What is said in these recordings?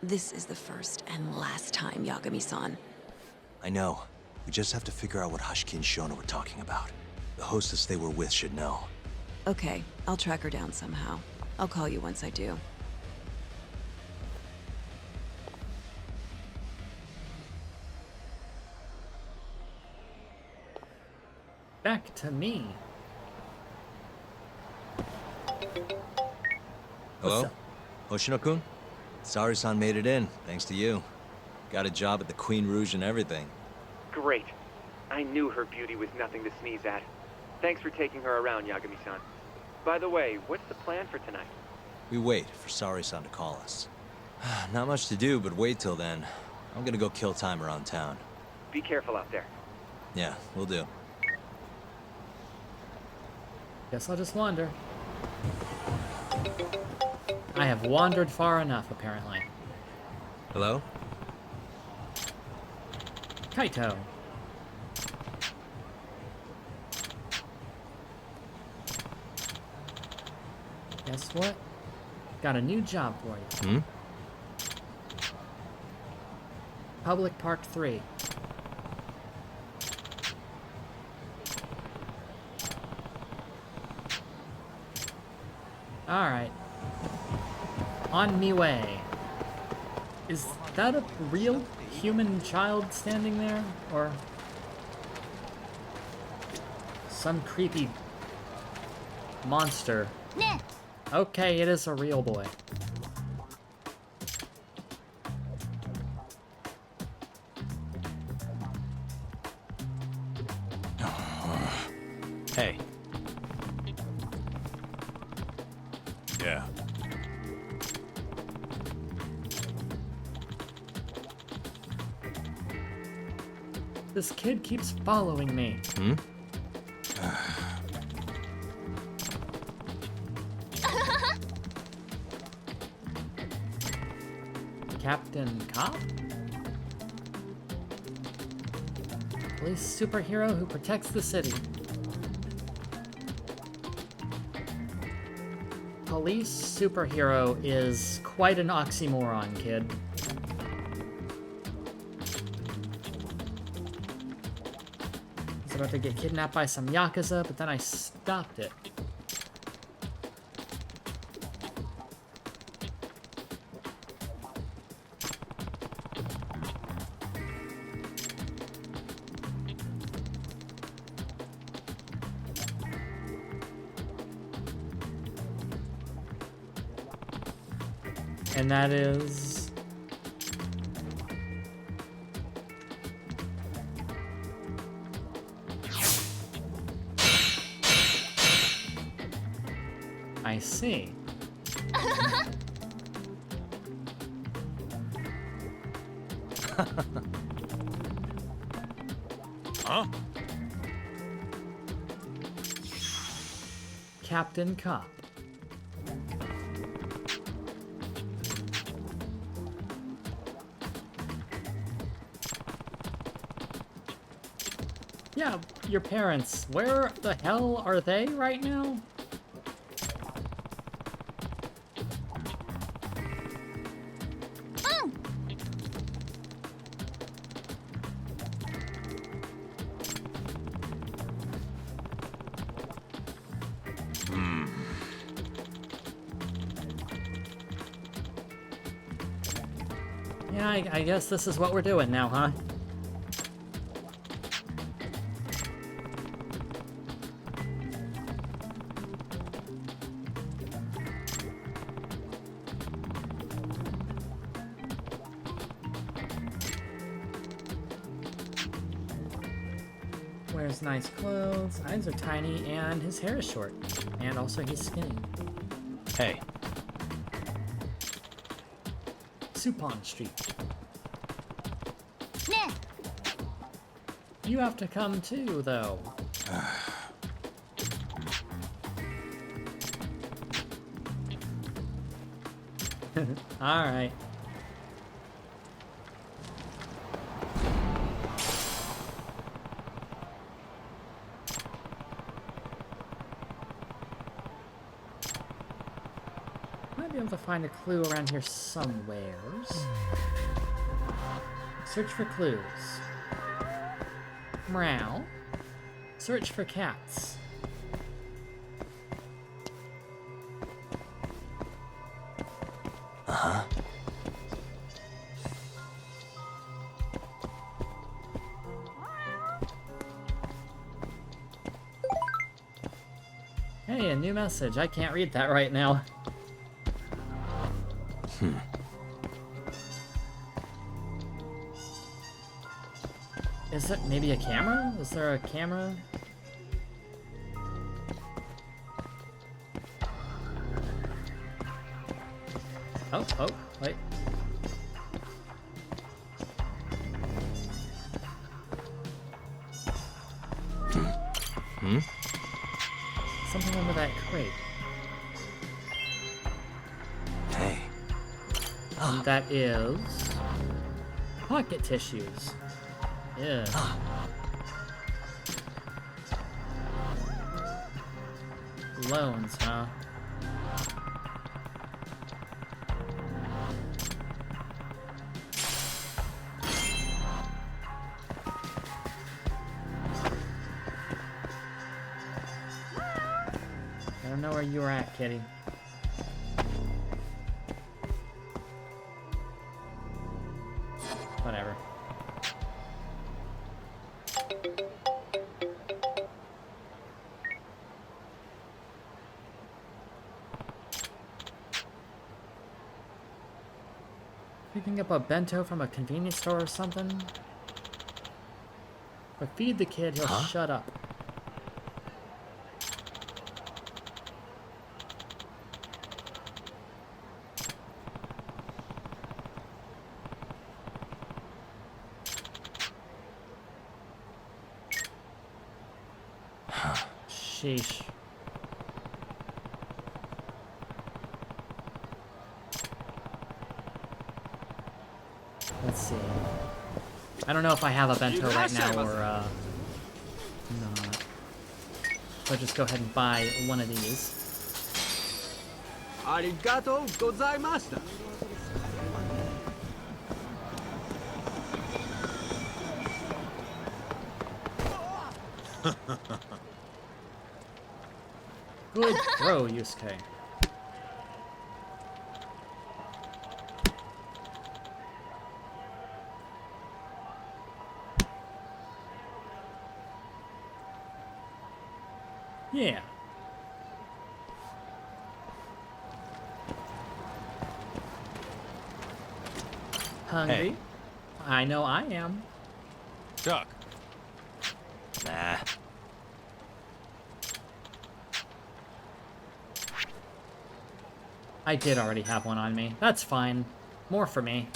This is the first and last time, Yagami-san. I know. We just have to figure out what Hashiki and Shona were talking about. The hostess they were with should know. Okay, I'll track her down somehow. I'll call you once I do. Back to me. Hello? Hoshino-kun? Sari-san made it in, thanks to you. Got a job at the Queen Rouge and everything. Great. I knew her beauty was nothing to sneeze at. Thanks for taking her around, Yagami-san. By the way, what's the plan for tonight? We wait for Sari-san to call us. Not much to do, but wait till then. I'm gonna go kill time around town. Be careful out there. Yeah, we'll do. Guess I'll just wander. I have wandered far enough, apparently. Hello? Kaito. Guess what? Got a new job for you. Public Park 3. Alright. On me way. Is that a real human child standing there? Or some creepy monster? Okay, it is a real boy. Hey. Yeah. This kid keeps following me. Captain Cop? Police superhero who protects the city. Police superhero is quite an oxymoron, kid. I was about to get kidnapped by some Yakuza, but then I stopped it. And that is... I see. Huh? Captain Cop. Yeah, your parents. Where the hell are they right now? Yeah, I guess this is what we're doing now, huh? Wears nice clothes, eyes are tiny, and his hair is short. And also he's skinny. Hey. Supon Street. You have to come too, though. Alright. Might be able to find a clue around here somewheres. Search for clues. Meow. Search for cats. Uh-huh. Hey, a new message. I can't read that right now. Is it maybe a camera? Is there a camera? Oh, wait. Something under that crate. Hey. And that is... pocket tissues. Yeah. Loans, huh? I don't know where you were at, kitty. Whatever. Picking up a bento from a convenience store or something? But feed the kid, he'll shut up. Sheesh. Let's see. I don't know if I have a bento right now or not. So I'll just go ahead and buy one of these. Arigato gozaimashita. Good throw, Yusuke. Yeah. Hungry? Hey. I know I am. Duck. Nah. I did already have one on me. That's fine. More for me.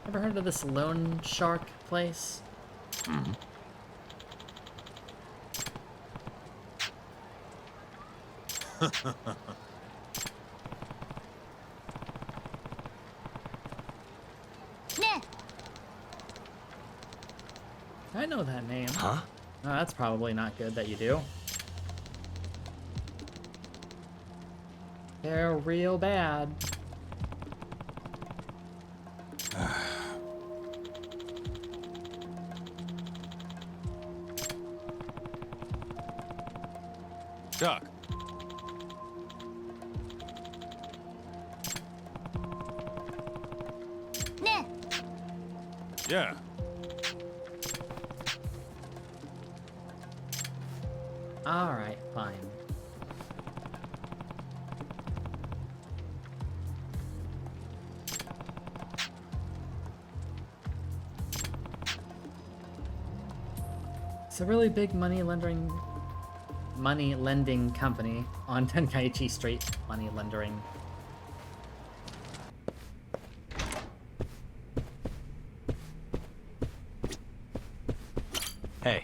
Ever heard of this loan shark place? I know that name. Huh? Oh, that's probably not good that you do. They're real bad. Duck. Yeah. Alright, fine. It's a really big money lending company on Tenkaichi Street. Money lending. Hey.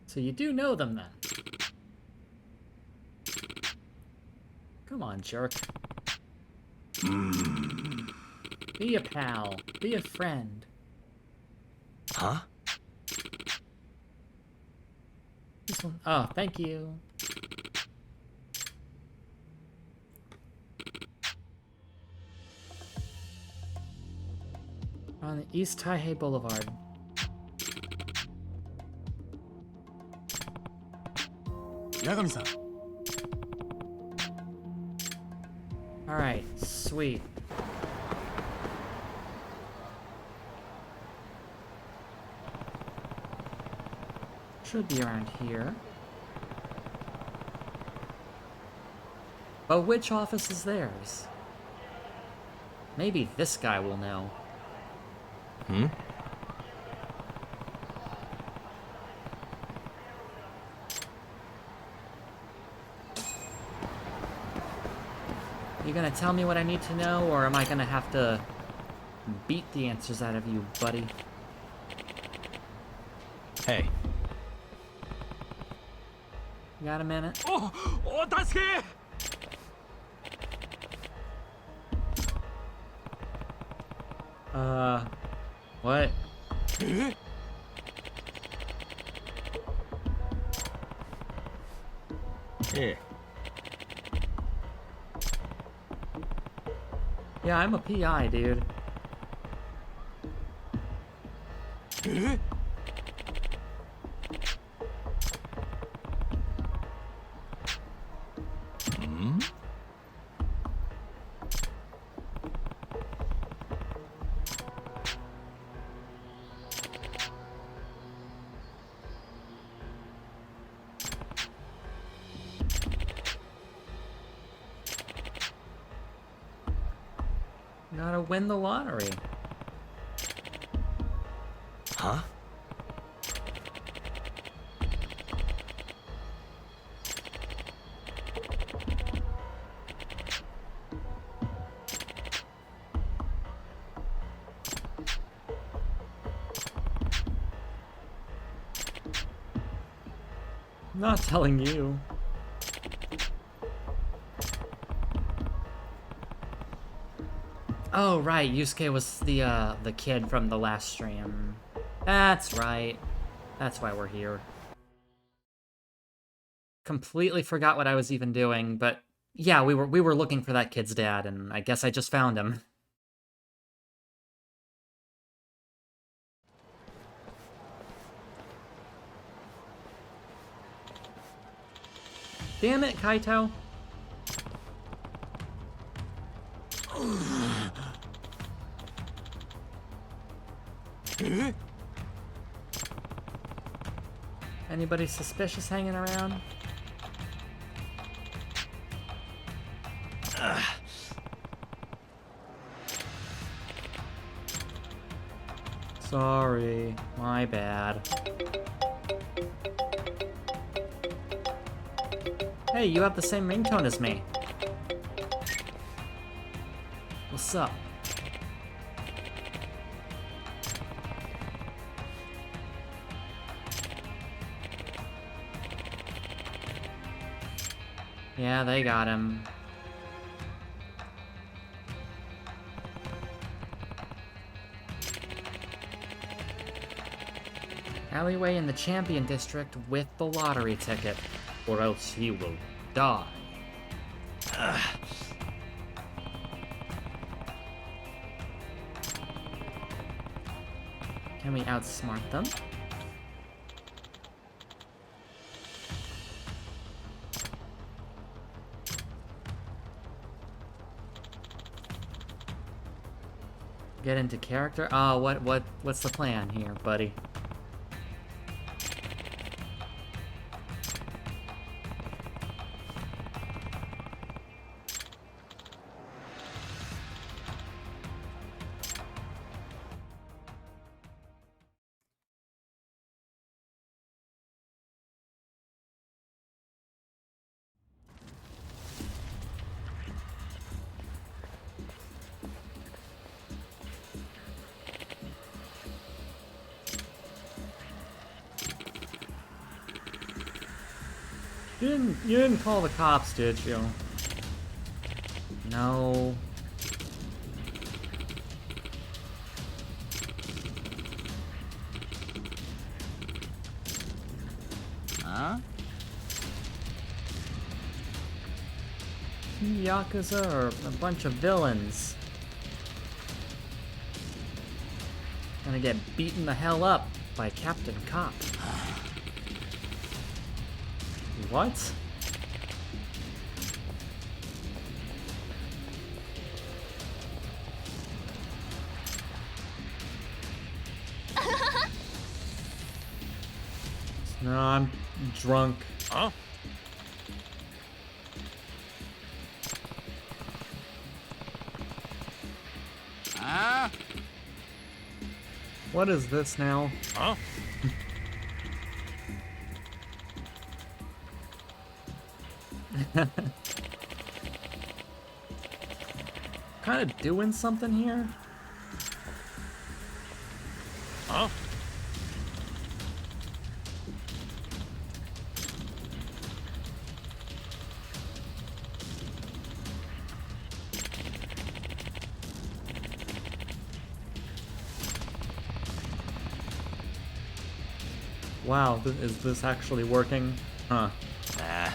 So you do know them then? Come on, jerk. Be a pal. Be a friend. Huh? This one. Oh, thank you. On the East Taihei Boulevard. Yagami-san. Alright, sweet. Should be around here. But which office is theirs? Maybe this guy will know. Hmm? You gonna tell me what I need to know, or am I gonna have to beat the answers out of you, buddy? Hey. You got a minute? Oh,助け! What? Here. Yeah, I'm a PI, dude. Hmm? Gotta win the lottery. Huh? I'm not telling you. Oh, right, Yusuke was the kid from the last stream. That's right. That's why we're here. Completely forgot what I was even doing, but yeah, we were looking for that kid's dad, and I guess I just found him. Damn it, Kaito. Anybody suspicious hanging around? Sorry, my bad. Hey, you have the same ringtone as me. What's up? Yeah, they got him. Alleyway in the Champion District with the lottery ticket, or else he will die. Can we outsmart them? Get into character? Oh, what's the plan here, buddy? You didn't call the cops, did you? No. Huh? Yakuza are a bunch of villains. Gonna get beaten the hell up by Captain Cop. What? No, I'm drunk. Huh? Ah? What is this now? Huh? Kind of doing something here? Huh? Wow, is this actually working? Huh. Nah.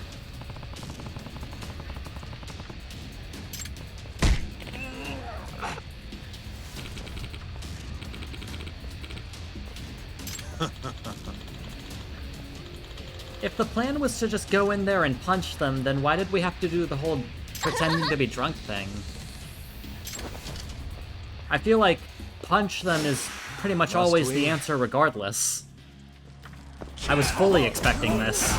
If the plan was to just go in there and punch them, then why did we have to do the whole pretending to be drunk thing? I feel like punch them is pretty much Must always we? the answer regardless. I was fully expecting this.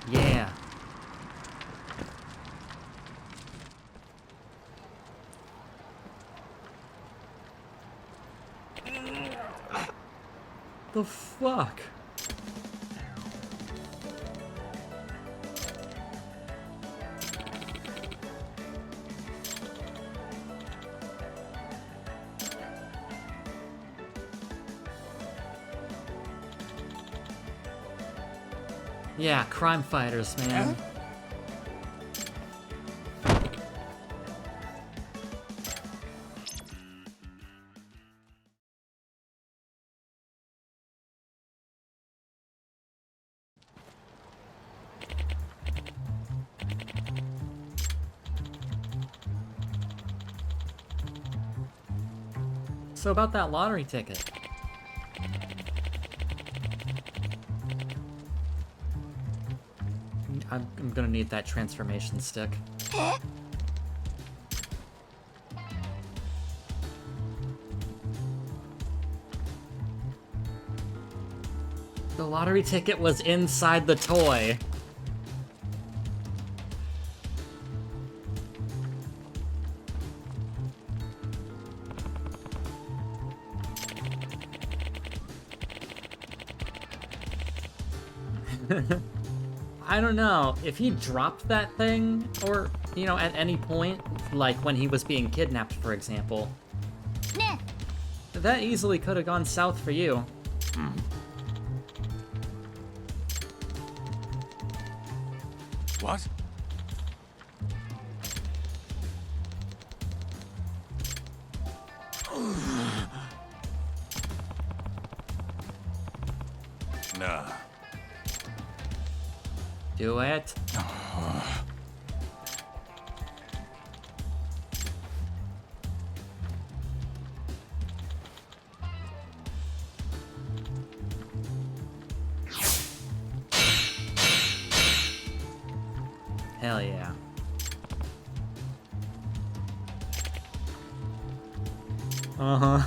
Yeah. The fuck? Yeah, crime fighters, man. So about that lottery ticket. I'm gonna need that transformation stick. The lottery ticket was inside the toy. I don't know, if he dropped that thing, or, you know, at any point, like when he was being kidnapped, for example, that easily could have gone south for you. What? Nah. Do it. Hell yeah. Uh-huh.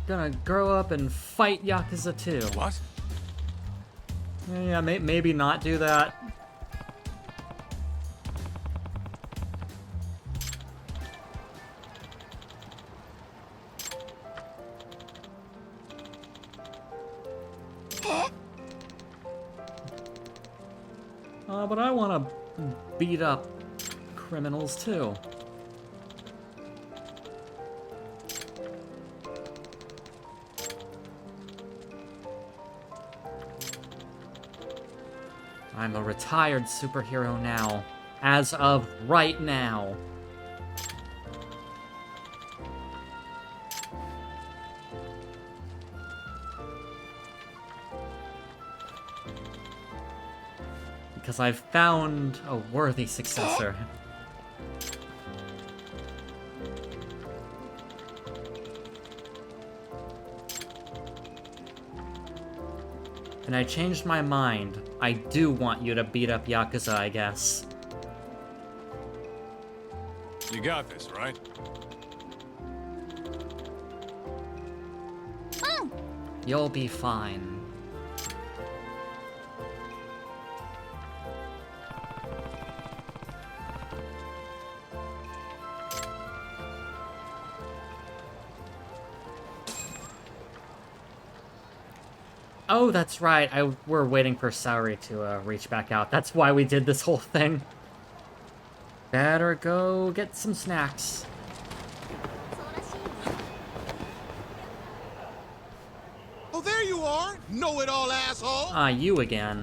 gonna grow up and fight Yakuza 2. What? Yeah, maybe not do that. But I want to beat up criminals too. I'm a retired superhero now, as of right now. Because I've found a worthy successor. And I changed my mind. I do want you to beat up Yakuza, I guess. You got this, right? You'll be fine. Oh, that's right. We're waiting for Saori to reach back out. That's why we did this whole thing. Better go get some snacks. Oh, there you are! Know-it-all asshole! Ah, you again.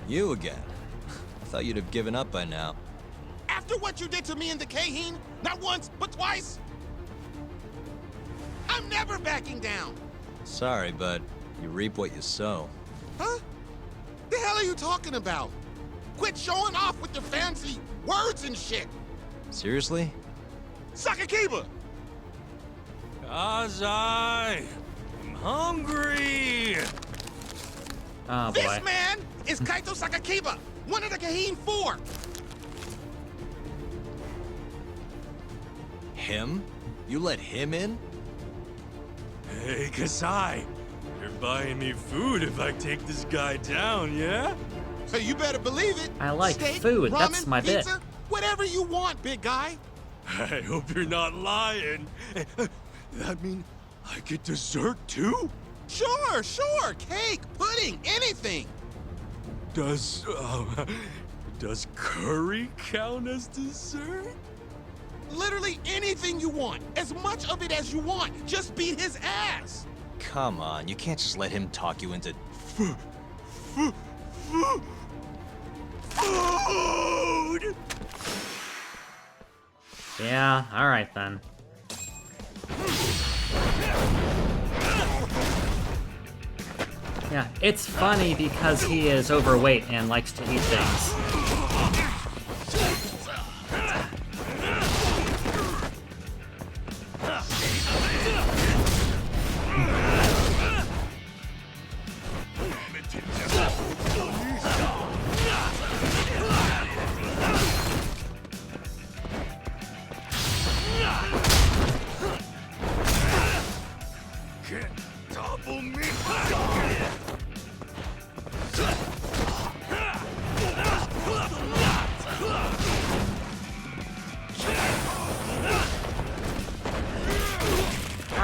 You again? I thought you'd have given up by now. After what you did to me in the Kaheen, not once, but twice, I'm never backing down! Sorry, but you reap what you sow. Huh? The hell are you talking about? Quit showing off with your fancy words and shit! Seriously? Sakakiba! Azai! I'm hungry! Oh boy. This man is Kaito Sakakiba, one of the Kaheen 4! Him? You let him in? Hey, Kasai! You're buying me food if I take this guy down, yeah? So you better believe it! I like Steak, food, ramen, that's my bit. pizza, whatever you want, big guy! I hope you're not lying. That mean I get dessert too? Sure, sure! Cake, pudding, anything! Does curry count as dessert? Literally anything you want, as much of it as you want. Just beat his ass. Come on, you can't just let him talk you into... Food! Yeah, alright then. Yeah, it's funny because he is overweight and likes to eat things.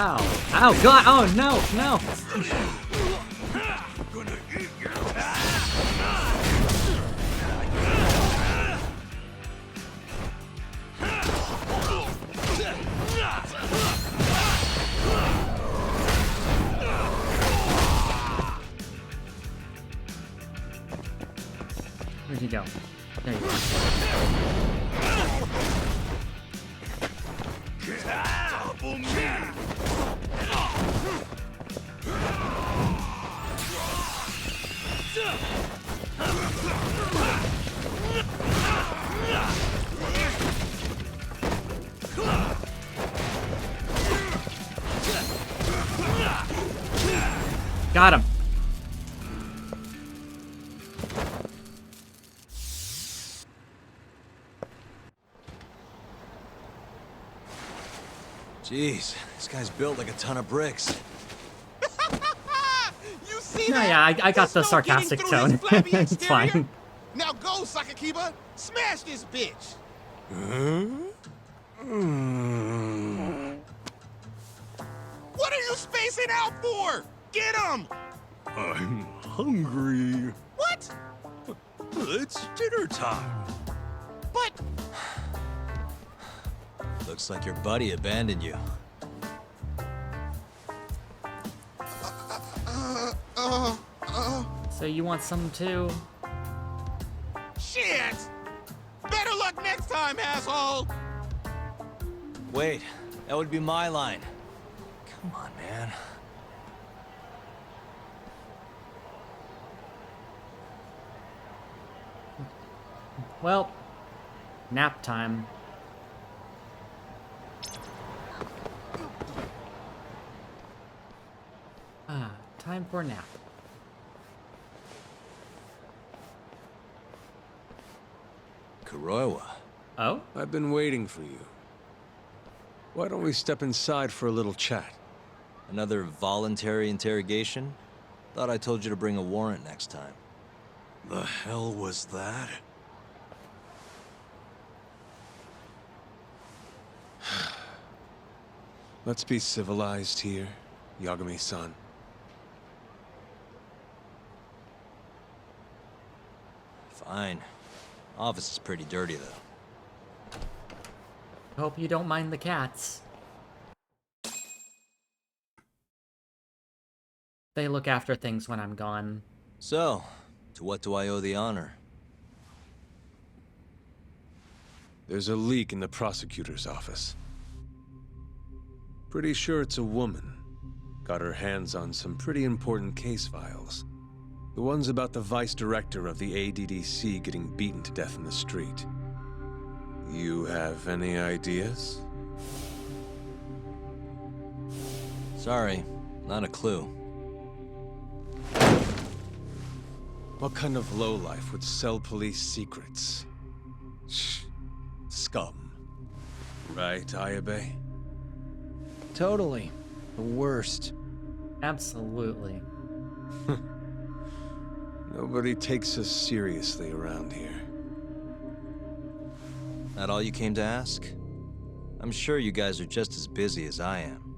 Ow. Oh god, oh no, no! Where'd you go? There you go. Got him. Jeez, this guy's built like a ton of bricks. You see No, that? yeah, I got There's the no sarcastic getting through his tone. flabby It's exterior. fine. Now go, Sakakiba. Smash this bitch. What are you spacing out for? Get him! I'm hungry. What? It's dinner time. But Looks like your buddy abandoned you. So you want some too? shit! Better luck next time, asshole! Wait, that would be my line. Come on, man. Well, nap time. Ah, time for a nap. Kuroiwa. Oh? I've been waiting for you. Why don't we step inside for a little chat? Another voluntary interrogation? Thought I told you to bring a warrant next time. The hell was that? Let's be civilized here, Yagami-san. Fine. Office is pretty dirty, though. Hope you don't mind the cats. They look after things when I'm gone. So, to what do I owe the honor? There's a leak in the prosecutor's office. Pretty sure it's a woman. Got her hands on some pretty important case files. The ones about the vice director of the ADDC getting beaten to death in the street. You have any ideas? Sorry, not a clue. What kind of lowlife would sell police secrets? Shh. Scum. Right, Ayabe? Totally. The worst. Absolutely. Nobody takes us seriously around here. That all you came to ask? I'm sure you guys are just as busy as I am.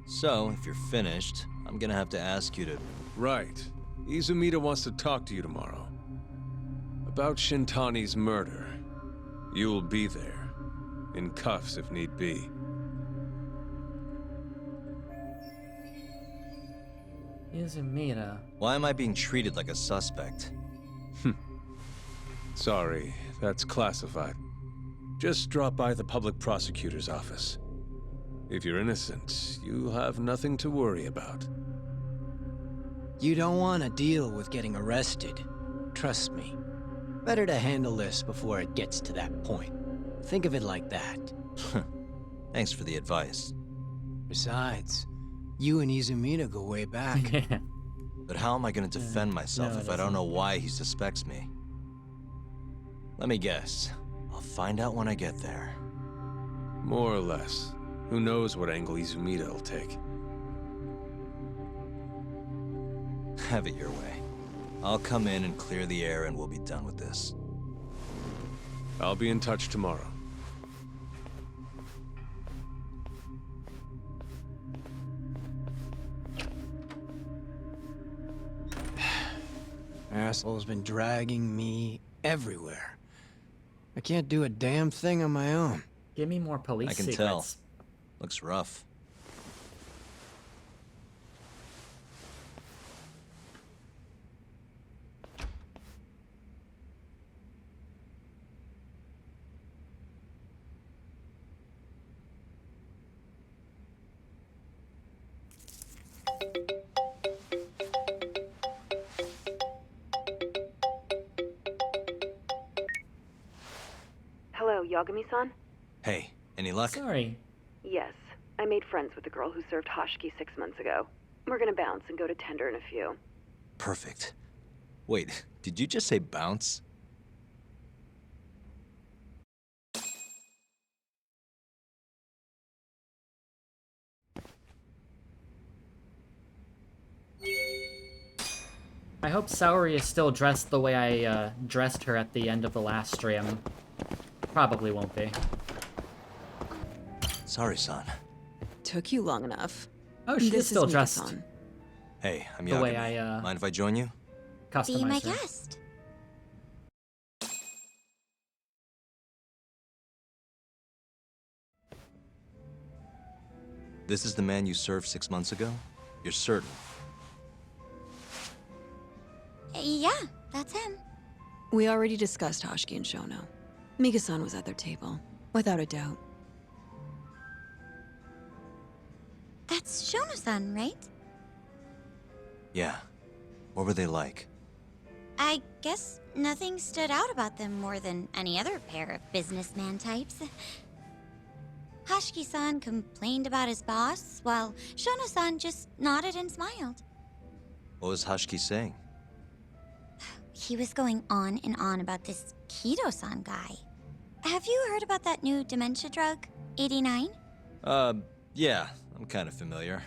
So, if you're finished, I'm gonna have to ask you to... Right. Izumida wants to talk to you tomorrow. About Shintani's murder. You'll be there. In cuffs if need be. Izumida. Why am I being treated like a suspect? Sorry, that's classified. Just drop by the public prosecutor's office. If you're innocent, you'll have nothing to worry about. You don't want to deal with getting arrested. Trust me. Better to handle this before it gets to that point. Think of it like that. Thanks for the advice. Besides, you and Izumida go way back. But how am I gonna defend myself no, if it I don't doesn't. know why he suspects me? Let me guess. I'll find out when I get there. More or less. Who knows what angle Izumida will take. Have it your way. I'll come in and clear the air and we'll be done with this. I'll be in touch tomorrow. Asshole's been dragging me everywhere. I can't do a damn thing on my own. Give me more police I can secrets. tell. Looks rough. Hello, Yagami-san? Hey, any luck? Sorry. Yes. I made friends with the girl who served Hoshiki 6 months ago. We're gonna bounce and go to Tender in a few. Perfect. Wait, did you just say bounce? I hope Saori is still dressed the way I dressed her at the end of the last stream. Probably won't be. Sorry, son. Took you long enough. Oh, she This is still is dressed Mika-san. Hey, I'm the Yagami. way I Mind if I join you? customized Be my her. guest. This is the man you served 6 months ago? You're certain? Yeah, that's him. We already discussed Hoshiki and Shono. Mika-san was at their table, without a doubt. That's Shono-san, right? Yeah. What were they like? I guess nothing stood out about them more than any other pair of businessman types. Hoshiki-san complained about his boss, while Shono-san just nodded and smiled. What was Hashiki saying? He was going on and on about this Kido-san guy. Have you heard about that new dementia drug, 89? Yeah. I'm kind of familiar.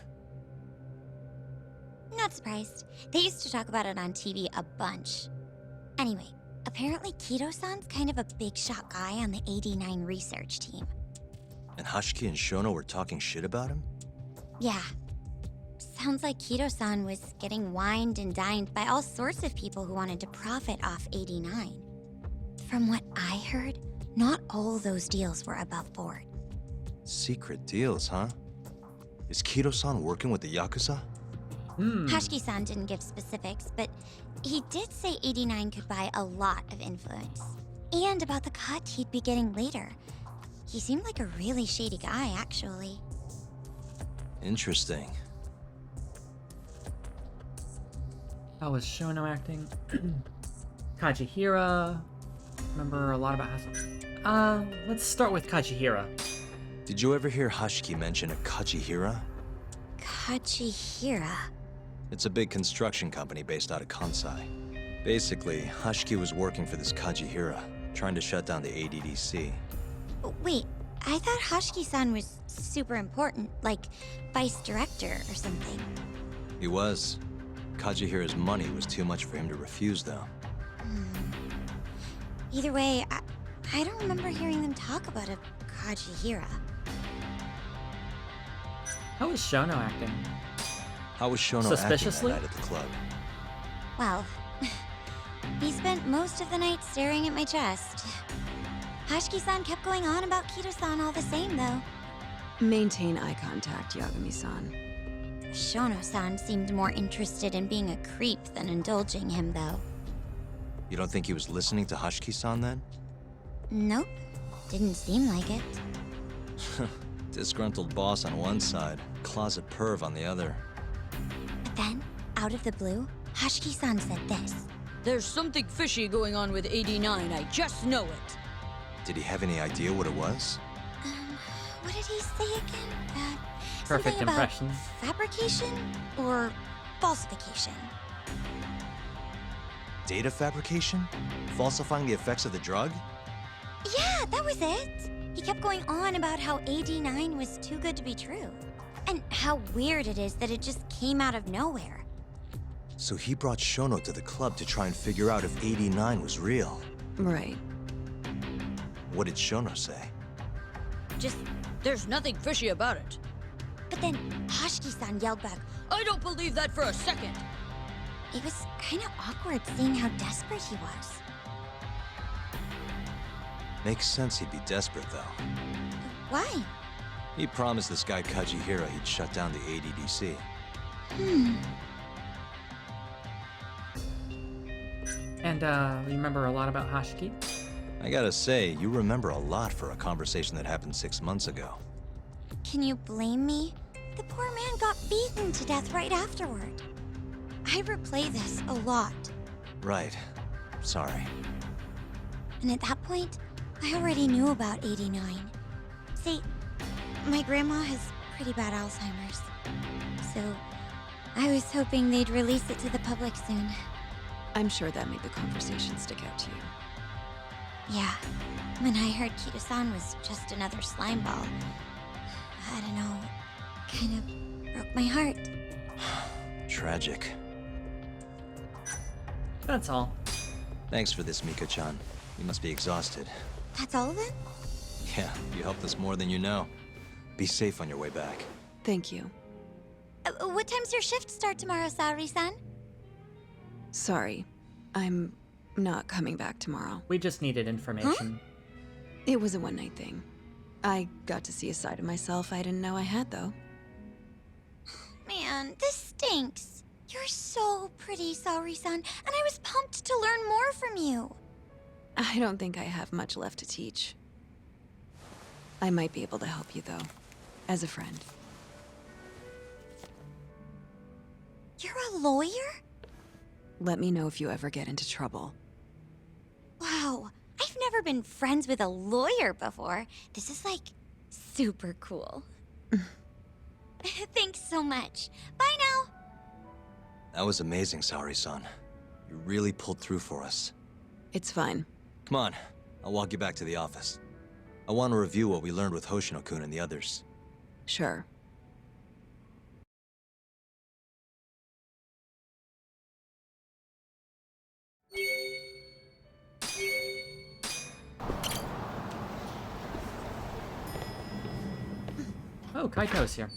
Not surprised. They used to talk about it on TV a bunch. Anyway, apparently Kido-san's kind of a big shot guy on the 89 research team. And Hashiki and Shono were talking shit about him? Yeah. Sounds like Kido-san was getting wined and dined by all sorts of people who wanted to profit off 89. From what I heard, not all those deals were above board. Secret deals, huh? Is Kido-san working with the Yakuza? Hashiki-san didn't give specifics, but he did say 89 could buy a lot of influence. And about the cut he'd be getting later. He seemed like a really shady guy, actually. Interesting. How was Shono acting? Kajihira. Remember a lot about Hasan. Let's start with Kajihira. Did you ever hear Hashiki mention a Kajihira? Kajihira. It's a big construction company based out of Kansai. Basically, Hashiki was working for this Kajihira, trying to shut down the ADDC. Wait, I thought Hashiki-san was super important, like vice director or something. He was. Kajihira's money was too much for him to refuse, though. Either way, I don't remember hearing them talk about a Kajihira. How was Shono acting? How was Shono Suspiciously? acting that night at the club? Well, he spent most of the night staring at my chest. Hashiki-san kept going on about Kido-san all the same, though. Maintain eye contact, Yagami-san. Shono-san seemed more interested in being a creep than indulging him, though. You don't think he was listening to Hashiki-san then? Nope. Didn't seem like it. Disgruntled boss on one side, closet perv on the other. But then, out of the blue, Hashiki-san said this. There's something fishy going on with 89, I just know it. Did he have any idea what it was? What did he say again? Perfect something about impression. fabrication or falsification? Data fabrication? Falsifying the effects of the drug? Yeah, that was it. He kept going on about how 89 was too good to be true. And how weird it is that it just came out of nowhere. So he brought Shono to the club to try and figure out if 89 was real. Right. What did Shono say? Just, there's nothing fishy about it. But then Hashiki-san yelled back, I don't believe that for a second. it was kind of awkward seeing how desperate he was. Makes sense he'd be desperate, though. Why? He promised this guy Kajihira he'd shut down the ADDC. And, you remember a lot about Hashiki? I gotta say, you remember a lot for a conversation that happened 6 months ago. Can you blame me? The poor man got beaten to death right afterward. I replay this a lot. Right. Sorry. And at that point, I already knew about 89. See, my grandma has pretty bad Alzheimer's. So, I was hoping they'd release it to the public soon. I'm sure that made the conversation stick out to you. Yeah, when I heard Kido-san was just another slime ball, I don't know, kind of broke my heart. Tragic. That's all. Thanks for this, Miko-chan. You must be exhausted. That's all of it? Yeah, you helped us more than you know. Be safe on your way back. Thank you. What time's your shift start tomorrow, Saori-san? Sorry. I'm not coming back tomorrow. We just needed information. It was a one-night thing. I got to see a side of myself I didn't know I had, though. Man, this stinks. You're so pretty, Saori-san, and I was pumped to learn more from you. I don't think I have much left to teach. I might be able to help you, though, as a friend. You're a lawyer? Let me know if you ever get into trouble. Wow, I've never been friends with a lawyer before. This is, like, super cool. Thanks so much. Bye now. That was amazing, Saori-san. You really pulled through for us. It's fine. Come on, I'll walk you back to the office. I want to review what we learned with Hoshino-kun and the others. Sure. Oh, Kaito's here.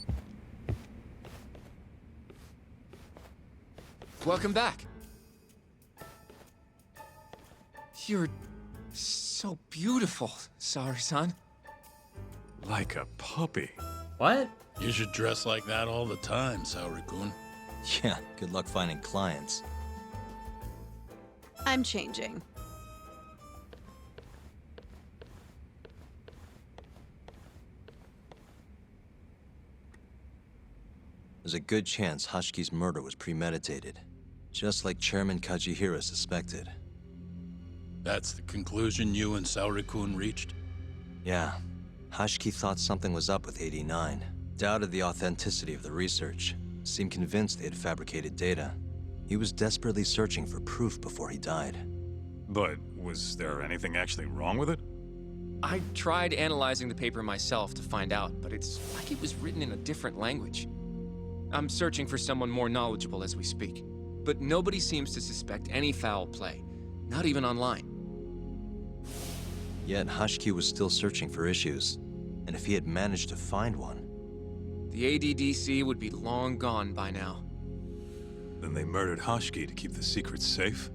Welcome back. You're so beautiful, Saori-san. Like a puppy. What? You should dress like that all the time, Saori-kun. Yeah, good luck finding clients. I'm changing. There's a good chance Hashiki's murder was premeditated, just like Chairman Kajihira suspected. That's the conclusion you and Saori-kun reached? Yeah. Hashiki thought something was up with 89, doubted the authenticity of the research, seemed convinced they had fabricated data. He was desperately searching for proof before he died. But was there anything actually wrong with it? I tried analyzing the paper myself to find out, but it's like it was written in a different language. I'm searching for someone more knowledgeable as we speak, but nobody seems to suspect any foul play, not even online. Yet Hashiki was still searching for issues, and if he had managed to find one... The ADDC would be long gone by now. Then they murdered Hashiki to keep the secret safe?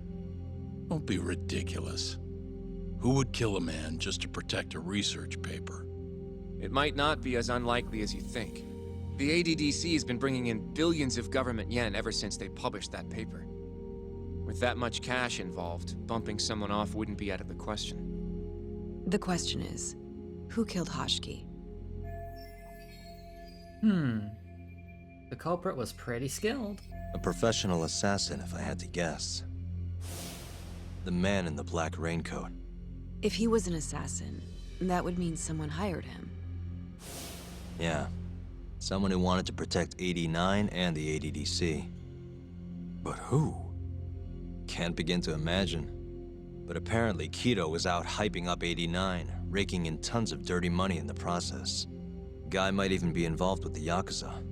Don't be ridiculous. Who would kill a man just to protect a research paper? It might not be as unlikely as you think. The ADDC has been bringing in billions of government yen ever since they published that paper. With that much cash involved, bumping someone off wouldn't be out of the question. The question is, who killed Hashiki? The culprit was pretty skilled. A professional assassin, if I had to guess. The man in the black raincoat. If he was an assassin, that would mean someone hired him. Yeah. Someone who wanted to protect 89 and the ADDC. But who? Can't begin to imagine. But apparently Kido was out hyping up 89, raking in tons of dirty money in the process. Guy might even be involved with the Yakuza.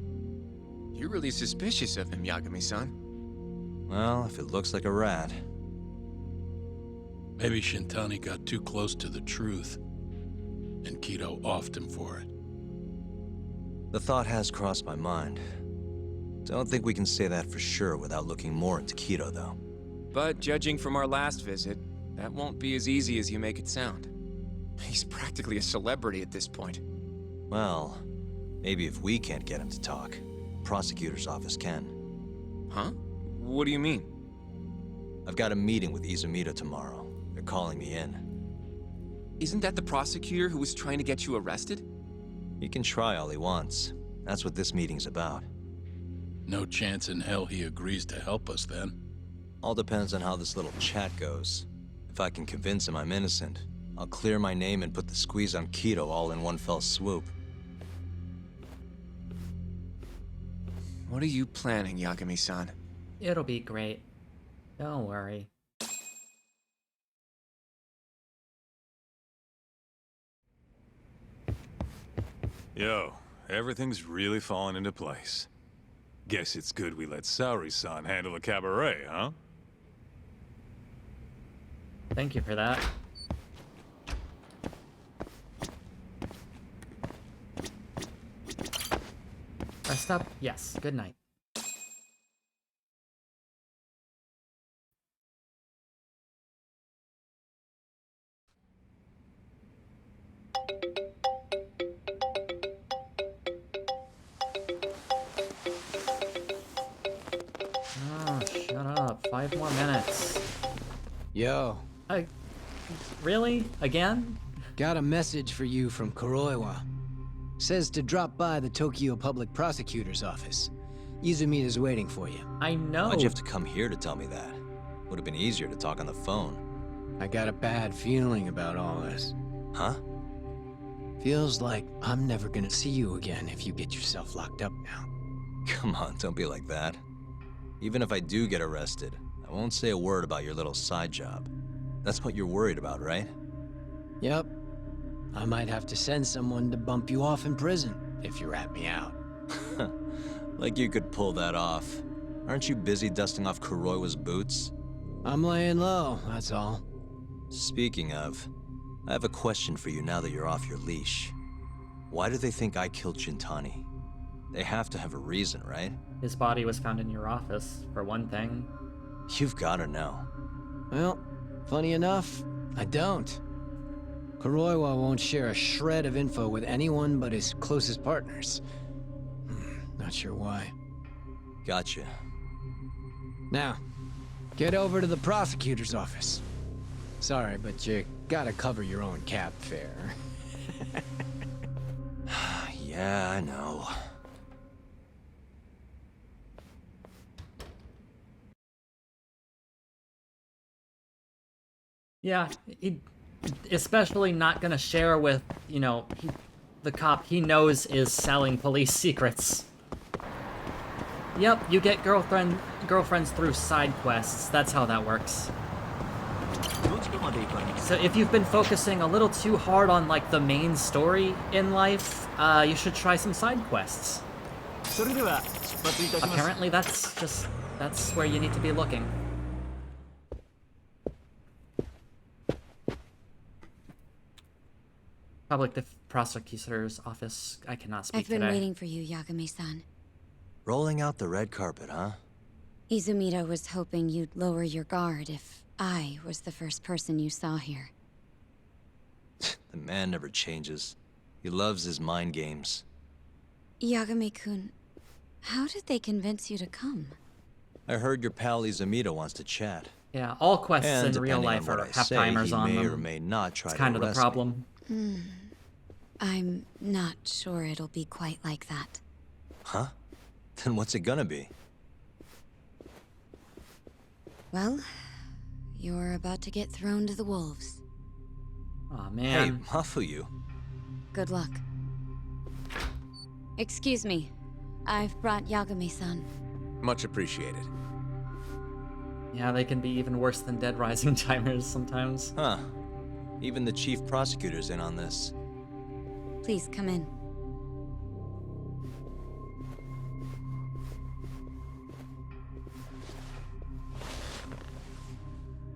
You're really suspicious of him, Yagami-san. Well, if it looks like a rat. Maybe Shintani got too close to the truth, and Kido offed him for it. The thought has crossed my mind. Don't think we can say that for sure without looking more into Kido, though. But judging from our last visit, that won't be as easy as you make it sound. He's practically a celebrity at this point. Well, maybe if we can't get him to talk, prosecutor's office can. Huh? What do you mean? I've got a meeting with Izumita tomorrow. They're calling me in. Isn't that the prosecutor who was trying to get you arrested? He can try all he wants. That's what this meeting's about. No chance in hell he agrees to help us then. All depends on how this little chat goes. If I can convince him I'm innocent, I'll clear my name and put the squeeze on Kido all in one fell swoop. What are you planning, Yagami-san? It'll be great. Don't worry. Yo, everything's really falling into place. Guess it's good we let Saori-san handle the cabaret, huh? Thank you for that. Rest up? Yes. Good night. Oh, shut up. 5 more minutes. Yo. Really? Again? Got a message for you from Kuroiwa. Says to drop by the Tokyo Public Prosecutor's office. Izumita's waiting for you. I know. Why'd you have to come here to tell me that? Would have been easier to talk on the phone. I got a bad feeling about all this. Huh? Feels like I'm never gonna see you again if you get yourself locked up now. Come on, don't be like that. Even if I do get arrested, I won't say a word about your little side job. That's what you're worried about, right? Yep. I might have to send someone to bump you off in prison if you rat me out. Like you could pull that off. Aren't you busy dusting off Kuroiwa's boots? I'm laying low, that's all. Speaking of, I have a question for you now that you're off your leash. Why do they think I killed Shintani? They have to have a reason, right? His body was found in your office, for one thing. You've gotta know. Well, funny enough, I don't. Kuroiwa won't share a shred of info with anyone but his closest partners. Not sure why. Gotcha. Now, get over to the prosecutor's office. Sorry, but you gotta cover your own cab fare. Yeah, I know. Yeah, he especially not gonna share with, you know, the cop he knows is selling police secrets. Yep, you get girlfriends through side quests. That's how that works. So if you've been focusing a little too hard on, like, the main story in life, you should try some side quests. Apparently that's where you need to be looking. Public Prosecutor's Office. I cannot speak today. I've been today. waiting for you, Yagami-san. Rolling out the red carpet, huh? Izumita was hoping you'd lower your guard if I was the first person you saw here. The man never changes. He loves his mind games. Yagami-kun, how did they convince you to come? I heard your pal Izumita wants to chat. Yeah, all quests and in real life are have timers on them. He may or may not try it's to kind of the arrest problem. I'm not sure it'll be quite like that. Huh? Then what's it gonna be? Well, you're about to get thrown to the wolves. Aw, man. Hey, Mafuyu. Good luck. Excuse me. I've brought Yagami-san. Much appreciated. Yeah, they can be even worse than Dead Rising timers sometimes. Huh. Even the chief prosecutor's in on this. Please come in.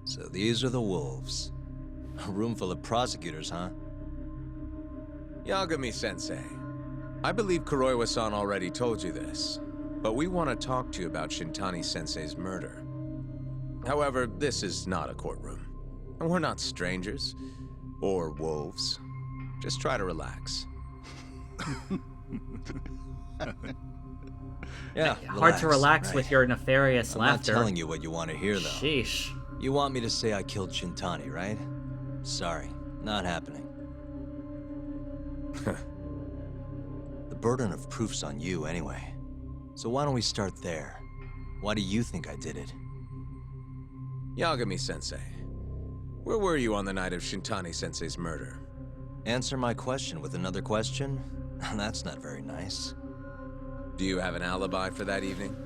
So these are the wolves. A room full of prosecutors, huh? Yagami-sensei, I believe Kuroiwa-san already told you this, but we want to talk to you about Shintani-sensei's murder. However, this is not a courtroom. And we're not strangers. Or wolves. Just try to relax. Yeah, Hard to relax right. with your nefarious laughter. I'm not telling you what you want to hear, though. Sheesh. You want me to say I killed Shintani, right? Sorry, not happening. The burden of proof's on you anyway. So why don't we start there? Why do you think I did it? Yagami-sensei, where were you on the night of Shintani-sensei's murder? Answer my question with another question? That's not very nice. Do you have an alibi for that evening?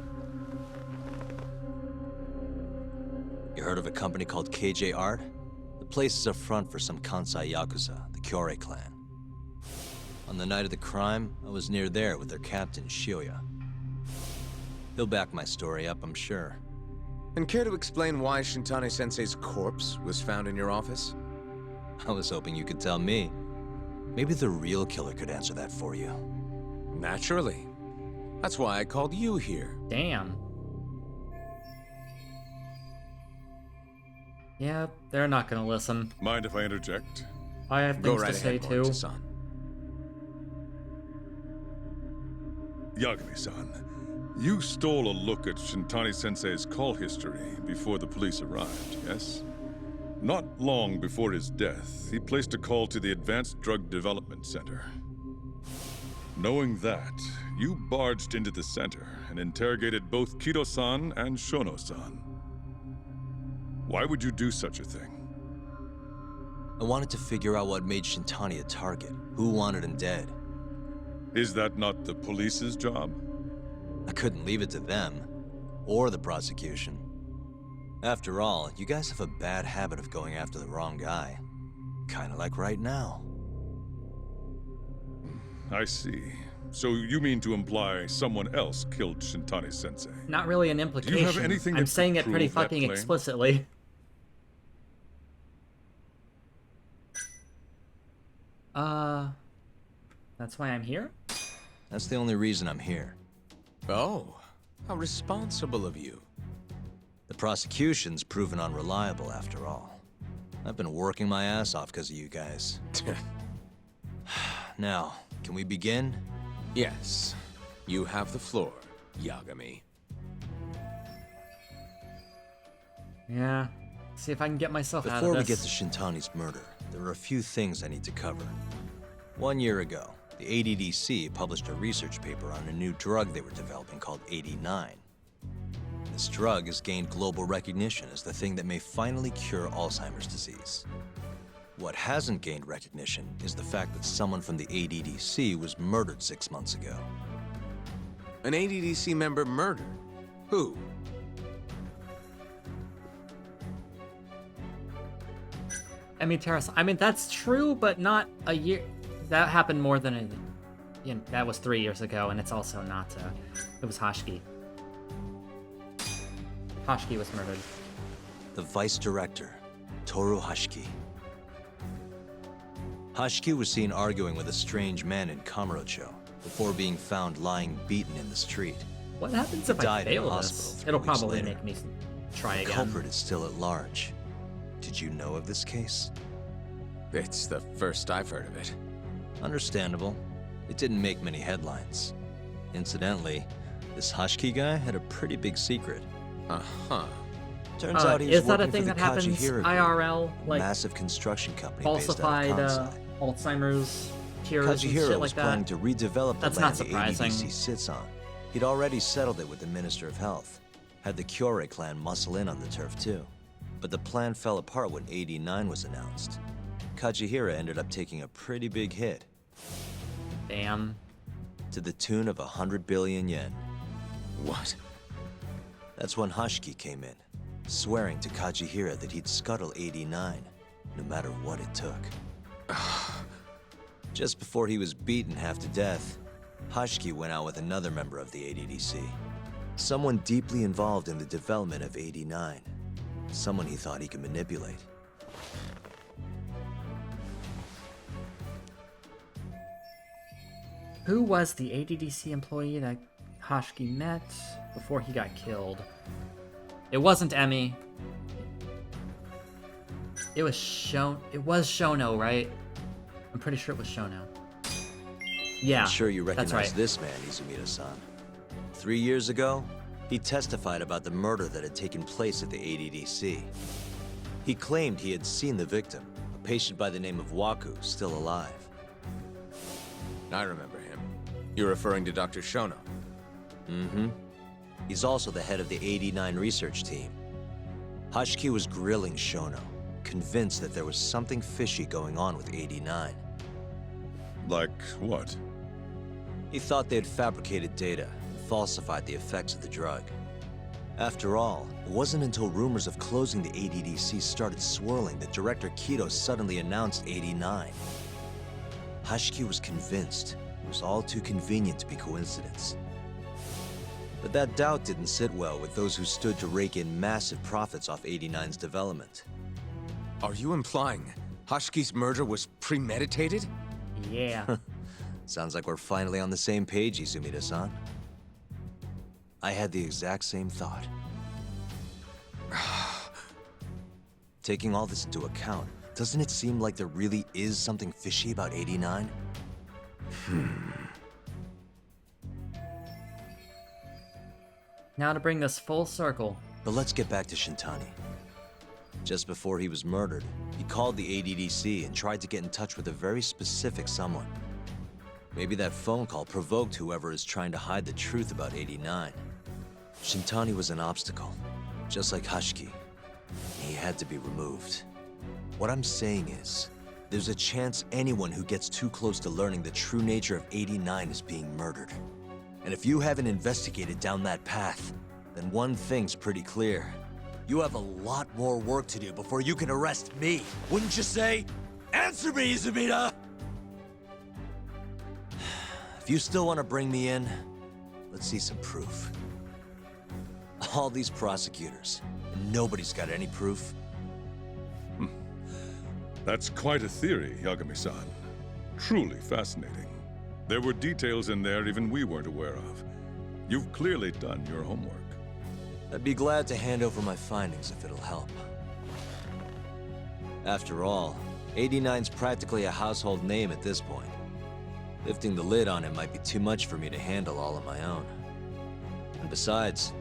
You heard of a company called KJ Art? The place is a front for some Kansai Yakuza, the Kyorei clan. On the night of the crime, I was near there with their captain, Shioya. He'll back my story up, I'm sure. And care to explain why Shintani-sensei's corpse was found in your office? I was hoping you could tell me. Maybe the real killer could answer that for you. Naturally. That's why I called you here. Damn. Yeah, they're not gonna listen. Mind if I interject? I have things to say too. Yagami-san, you stole a look at Shintani-sensei's call history before the police arrived, yes? Not long before his death, he placed a call to the Advanced Drug Development Center. Knowing that, you barged into the center and interrogated both Kido-san and Shono-san. Why would you do such a thing? I wanted to figure out what made Shintani a target. Who wanted him dead? Is that not the police's job? I couldn't leave it to them. Or the prosecution. After all, you guys have a bad habit of going after the wrong guy. Kinda like right now. I see. So you mean to imply someone else killed Shintani-sensei? Not really an implication. Do you have anything I'm that saying could it pretty prove that fucking claim? explicitly. That's why I'm here? That's the only reason I'm here. Oh, how responsible of you. The prosecution's proven unreliable, after all. I've been working my ass off because of you guys. Now, can we begin? Yes. You have the floor, Yagami. Yeah. See if I can get myself out of Before this. we get to Shintani's murder, there are a few things I need to cover. 1 year ago, the ADDC published a research paper on a new drug they were developing called 89. This drug has gained global recognition as the thing that may finally cure Alzheimer's disease. What hasn't gained recognition is the fact that someone from the ADDC was murdered 6 months ago. An ADDC member murdered? Who? Terrace. I mean, that's true, but not a year. That happened more than a. You know, that was 3 years ago, and it's also not. It was Hoshiki. Hoshiki was murdered. The vice director, Toru Hoshiki. Hoshiki was seen arguing with a strange man in Kamurocho before being found lying beaten in the street. What happens if I died in fail the this? hospital It'll 3 weeks probably later. make me try The again. culprit is still at large. Did you know of this case? It's the first I've heard of it. Understandable. It didn't make many headlines. Incidentally, this Hoshiki guy had a pretty big secret. Uh-huh. Turns out he was is that a working thing for the that happens Kajihira Group, IRL? a Like massive construction company based out of falsified Kansai. Alzheimer's cures and Kajihira shit was like planning that? to redevelop the That's land not the surprising. ADDC sits on. He'd already settled it with the Minister of Health. Had the Kyorei clan muscle in on the turf too. But the plan fell apart when 89 was announced. Kajihira ended up taking a pretty big hit. Damn. To the tune of 100 billion yen. What? That's when Hoshiki came in, swearing to Kajihira that he'd scuttle 89, no matter what it took. Just before he was beaten half to death, Hoshiki went out with another member of the ADDC. Someone deeply involved in the development of 89. Someone he thought he could manipulate. Who was the ADDC employee that Hoshiki met before he got killed? It wasn't Emmy. It was Shono, right? I'm pretty sure it was Shono. Yeah, I'm sure you that's recognize right. this man, Izumita-san. 3 years ago, he testified about the murder that had taken place at the ADDC. He claimed he had seen the victim, a patient by the name of Waku, still alive. I remember him. You're referring to Dr. Shono? Mm-hmm. He's also the head of the 89 research team. Hoshiki was grilling Shono, convinced that there was something fishy going on with 89. Like what? He thought they had fabricated data and falsified the effects of the drug. After all, it wasn't until rumors of closing the ADDC started swirling that Director Kido suddenly announced 89. Hoshiki was convinced it was all too convenient to be coincidence. But that doubt didn't sit well with those who stood to rake in massive profits off 89's development. Are you implying Hoshki's murder was premeditated? Yeah. Sounds like we're finally on the same page, Izumida-san. I had the exact same thought. Taking all this into account, doesn't it seem like there really is something fishy about 89? Now to bring this full circle. But let's get back to Shintani. Just before he was murdered, he called the ADDC and tried to get in touch with a very specific someone. Maybe that phone call provoked whoever is trying to hide the truth about 89. Shintani was an obstacle, just like Hoshki. He had to be removed. What I'm saying is, there's a chance anyone who gets too close to learning the true nature of 89 is being murdered. And if you haven't investigated down that path, then one thing's pretty clear. You have a lot more work to do before you can arrest me. Wouldn't you say? Answer me, Izumida! If you still want to bring me in, let's see some proof. All these prosecutors, and nobody's got any proof. That's quite a theory, Yagami-san. Truly fascinating. There were details in there even we weren't aware of. You've clearly done your homework. I'd be glad to hand over my findings if it'll help. After all, 89's practically a household name at this point. Lifting the lid on him might be too much for me to handle all on my own. And besides,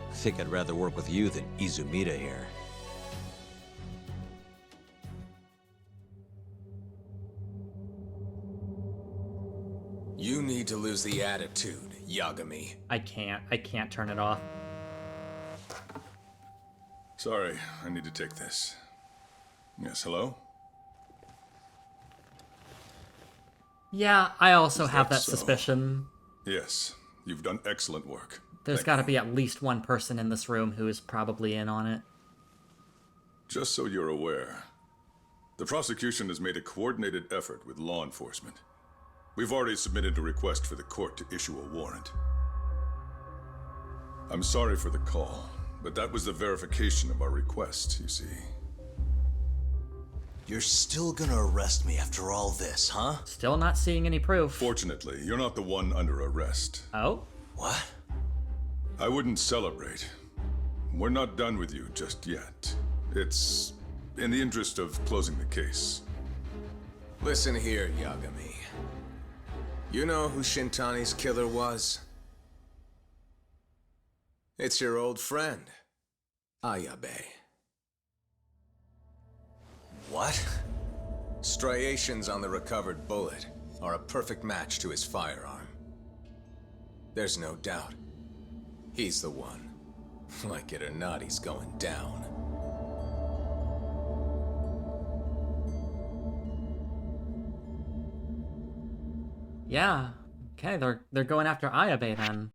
I think I'd rather work with you than Izumida here. You need to lose the attitude, Yagami. I can't turn it off. Sorry, I need to take this. Yes, hello? Yeah, I also Is have that that so? suspicion. Yes, you've done excellent work. There's got to be at least one person in this room who is probably in on it. Just so you're aware, the prosecution has made a coordinated effort with law enforcement. We've already submitted a request for the court to issue a warrant. I'm sorry for the call, but that was the verification of our request, you see. You're still gonna arrest me after all this, huh? Still not seeing any proof. Fortunately, you're not the one under arrest. Oh? What? I wouldn't celebrate. We're not done with you just yet. It's in the interest of closing the case. Listen here, Yagami. You know who Shintani's killer was? It's your old friend, Ayabe. What? Striations on the recovered bullet are a perfect match to his firearm. There's no doubt. He's the one. Like it or not, he's going down. Yeah. Okay, they're going after Ayabe then.